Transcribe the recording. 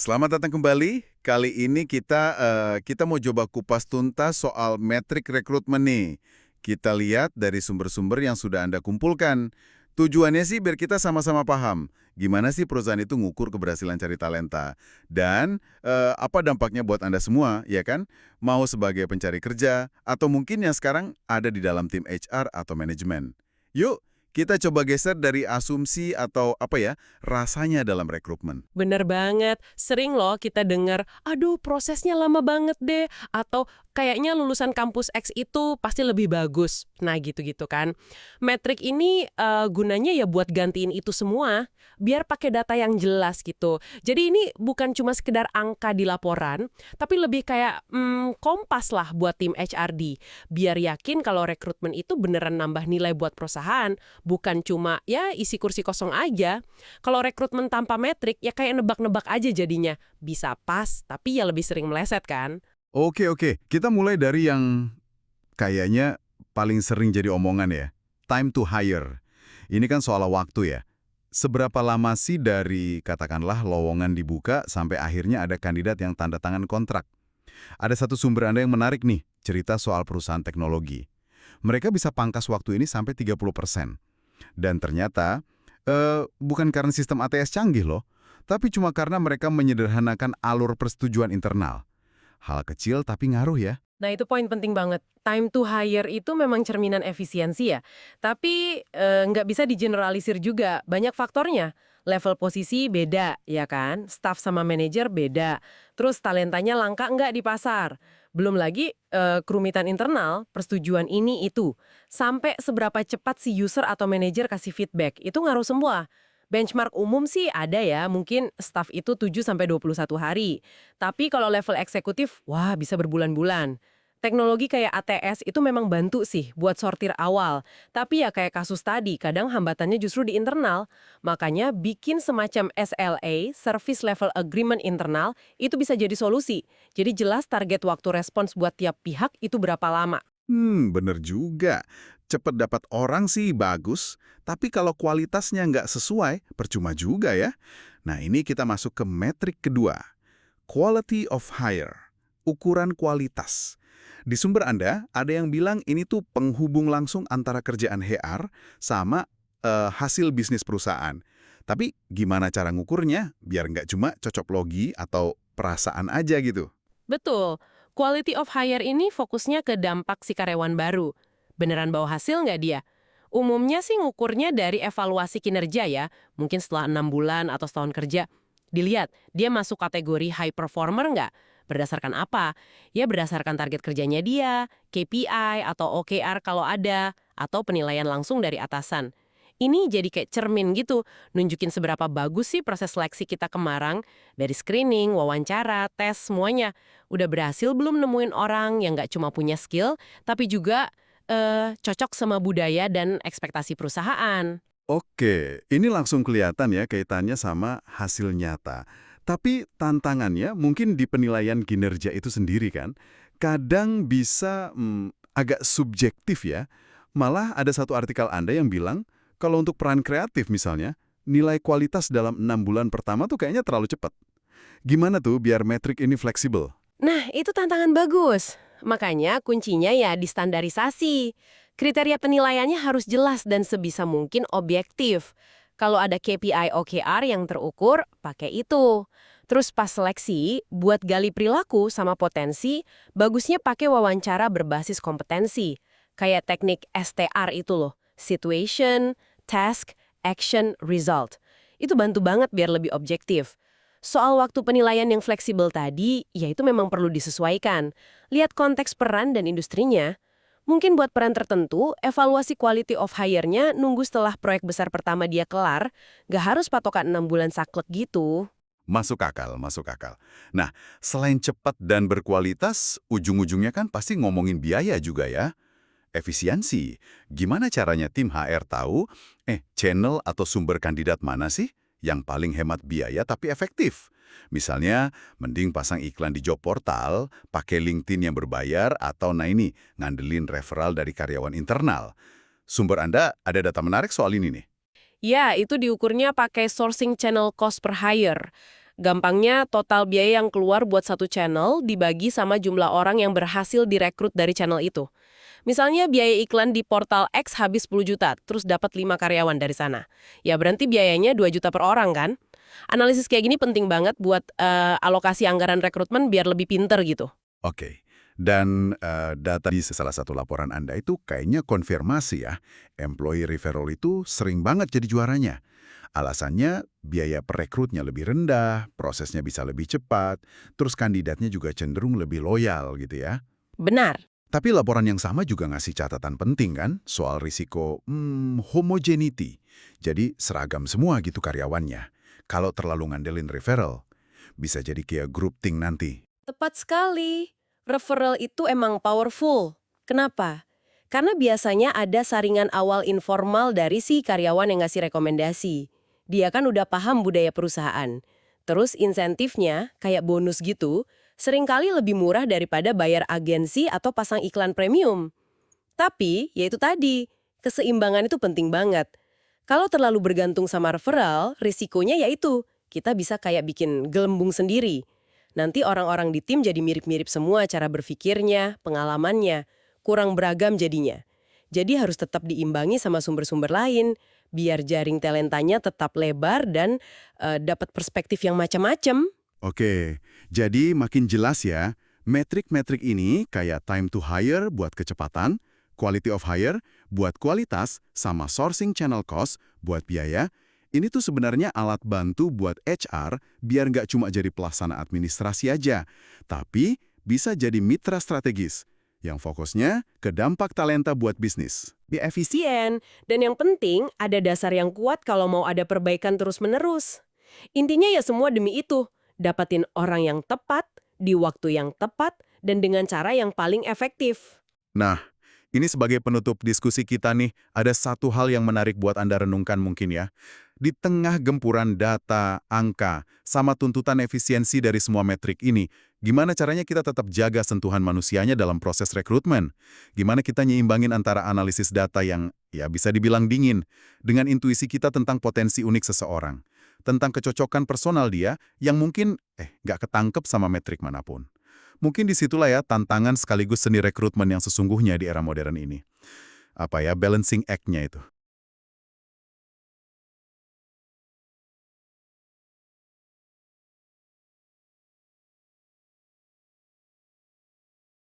Selamat datang kembali. Kali ini kita mau coba kupas tuntas soal metrik rekrutmen nih. Kita lihat dari sumber-sumber yang sudah Anda kumpulkan. Tujuannya sih biar kita sama-sama paham gimana sih perusahaan itu ngukur keberhasilan cari talenta. Dan apa dampaknya buat Anda semua, ya kan? Mau sebagai pencari kerja, atau mungkin yang sekarang ada di dalam tim HR atau manajemen. Yuk, kita coba geser dari asumsi atau rasanya dalam rekrutmen. Bener banget. Sering loh kita dengar, aduh prosesnya lama banget deh. Atau kayaknya lulusan kampus X itu pasti lebih bagus. Nah gitu-gitu kan. Metrik ini gunanya ya buat gantiin itu semua. Biar pakai data yang jelas gitu. Jadi ini bukan cuma sekedar angka di laporan, tapi lebih kayak kompas lah buat tim HRD. Biar yakin kalau rekrutmen itu beneran nambah nilai buat perusahaan. Bukan cuma ya isi kursi kosong aja. Kalau rekrutmen tanpa metrik, ya kayak nebak-nebak aja jadinya. Bisa pas, tapi ya lebih sering meleset kan? Oke. Kita mulai dari yang kayaknya paling sering jadi omongan ya. Time to hire. Ini kan soal waktu ya. Seberapa lama sih dari, katakanlah, lowongan dibuka sampai akhirnya ada kandidat yang tanda tangan kontrak? Ada satu sumber Anda yang menarik nih, cerita soal perusahaan teknologi. Mereka bisa pangkas waktu ini sampai 30%. Dan ternyata, bukan karena sistem ATS canggih loh, tapi cuma karena mereka menyederhanakan alur persetujuan internal. Hal kecil tapi ngaruh ya. Nah itu poin penting banget. Time to hire itu memang cerminan efisiensi ya. Tapi nggak bisa digeneralisir juga. Banyak faktornya. Level posisi beda, ya kan? Staff sama manajer beda. Terus talentanya langka nggak di pasar. Belum lagi kerumitan internal, persetujuan ini itu. Sampai seberapa cepat si user atau manajer kasih feedback. Itu ngaruh semua. Benchmark umum sih ada ya, mungkin staff itu 7-21 hari. Tapi kalau level eksekutif, wah bisa berbulan-bulan. Teknologi kayak ATS itu memang bantu sih buat sortir awal. Tapi ya kayak kasus tadi, kadang hambatannya justru di internal. Makanya bikin semacam SLA, Service Level Agreement internal, itu bisa jadi solusi. Jadi jelas target waktu respons buat tiap pihak itu berapa lama. Bener juga. Cepet dapat orang sih bagus, tapi kalau kualitasnya nggak sesuai, percuma juga ya. Nah, ini kita masuk ke metrik kedua. Quality of hire. Ukuran kualitas. Di sumber Anda, ada yang bilang ini tuh penghubung langsung antara kerjaan HR sama hasil bisnis perusahaan. Tapi gimana cara ngukurnya? Biar nggak cuma cocok logi atau perasaan aja gitu. Betul, quality of hire ini fokusnya ke dampak si karyawan baru. Beneran bawa hasil nggak dia? Umumnya sih ngukurnya dari evaluasi kinerja ya, mungkin setelah 6 bulan atau setahun kerja. Dilihat, dia masuk kategori high performer nggak? Berdasarkan apa? Ya berdasarkan target kerjanya dia, KPI atau OKR kalau ada, atau penilaian langsung dari atasan. Ini jadi kayak cermin gitu, nunjukin seberapa bagus sih proses seleksi kita kemarin, dari screening, wawancara, tes, semuanya. Udah berhasil belum nemuin orang yang nggak cuma punya skill, tapi juga cocok sama budaya dan ekspektasi perusahaan. Oke, ini langsung kelihatan ya kaitannya sama hasil nyata. Tapi tantangannya mungkin di penilaian kinerja itu sendiri kan. Kadang bisa agak subjektif ya. Malah ada satu artikel Anda yang bilang, kalau untuk peran kreatif misalnya, nilai kualitas dalam 6 bulan pertama tuh kayaknya terlalu cepat. Gimana tuh biar metrik ini fleksibel? Nah, itu tantangan bagus. Makanya kuncinya ya di standarisasi. Kriteria penilaiannya harus jelas dan sebisa mungkin objektif. Kalau ada KPI OKR yang terukur, pakai itu. Terus pas seleksi, buat gali perilaku sama potensi, bagusnya pakai wawancara berbasis kompetensi. Kayak teknik STR itu loh, Situation, Task, Action, Result. Itu bantu banget biar lebih objektif. Soal waktu penilaian yang fleksibel tadi, ya itu memang perlu disesuaikan. Lihat konteks peran dan industrinya. Mungkin buat peran tertentu, evaluasi quality of hire-nya nunggu setelah proyek besar pertama dia kelar, nggak harus patokan 6 bulan saklek gitu. Masuk akal, masuk akal. Nah, selain cepat dan berkualitas, ujung-ujungnya kan pasti ngomongin biaya juga ya. Efisiensi. Gimana caranya tim HR tahu, channel atau sumber kandidat mana sih yang paling hemat biaya tapi efektif? Misalnya, mending pasang iklan di job portal, pakai LinkedIn yang berbayar, atau ngandelin referral dari karyawan internal. Sumber Anda ada data menarik soal ini nih. Ya, itu diukurnya pakai sourcing channel cost per hire. Gampangnya, total biaya yang keluar buat satu channel dibagi sama jumlah orang yang berhasil direkrut dari channel itu. Misalnya biaya iklan di portal X habis 10 juta, terus dapat 5 karyawan dari sana. Ya berarti biayanya 2 juta per orang kan? Analisis kayak gini penting banget buat alokasi anggaran rekrutmen biar lebih pinter gitu. Oke. Dan data di salah satu laporan Anda itu kayaknya konfirmasi ya, employee referral itu sering banget jadi juaranya. Alasannya biaya per rekrutnya lebih rendah, prosesnya bisa lebih cepat, terus kandidatnya juga cenderung lebih loyal gitu ya. Benar. Tapi laporan yang sama juga ngasih catatan penting kan soal risiko homogeneity. Jadi seragam semua gitu karyawannya. Kalau terlalu ngandelin referral, bisa jadi kayak groupthink nanti. Tepat sekali. Referral itu emang powerful. Kenapa? Karena biasanya ada saringan awal informal dari si karyawan yang ngasih rekomendasi. Dia kan udah paham budaya perusahaan. Terus insentifnya, kayak bonus gitu, seringkali lebih murah daripada bayar agensi atau pasang iklan premium. Tapi, ya itu tadi, keseimbangan itu penting banget. Kalau terlalu bergantung sama referral, risikonya yaitu kita bisa kayak bikin gelembung sendiri. Nanti orang-orang di tim jadi mirip-mirip semua cara berpikirnya, pengalamannya, kurang beragam jadinya. Jadi harus tetap diimbangi sama sumber-sumber lain, biar jaring talentanya tetap lebar dan dapat perspektif yang macam-macam. Oke, jadi makin jelas ya, metrik-metrik ini kayak time to hire buat kecepatan, quality of hire buat kualitas, sama sourcing channel cost buat biaya. Ini tuh sebenarnya alat bantu buat HR biar nggak cuma jadi pelaksana administrasi aja, tapi bisa jadi mitra strategis yang fokusnya ke dampak talenta buat bisnis. Lebih efisien, dan yang penting ada dasar yang kuat kalau mau ada perbaikan terus-menerus. Intinya ya semua demi itu, dapatin orang yang tepat, di waktu yang tepat, dan dengan cara yang paling efektif. Nah, ini sebagai penutup diskusi kita nih, ada satu hal yang menarik buat Anda renungkan mungkin ya. Di tengah gempuran data, angka, sama tuntutan efisiensi dari semua metrik ini, gimana caranya kita tetap jaga sentuhan manusianya dalam proses rekrutmen? Gimana kita nyeimbangin antara analisis data yang ya bisa dibilang dingin, dengan intuisi kita tentang potensi unik seseorang, tentang kecocokan personal dia yang mungkin nggak ketangkep sama metrik manapun. Mungkin disitulah ya tantangan sekaligus seni rekrutmen yang sesungguhnya di era modern ini. Balancing act-nya itu.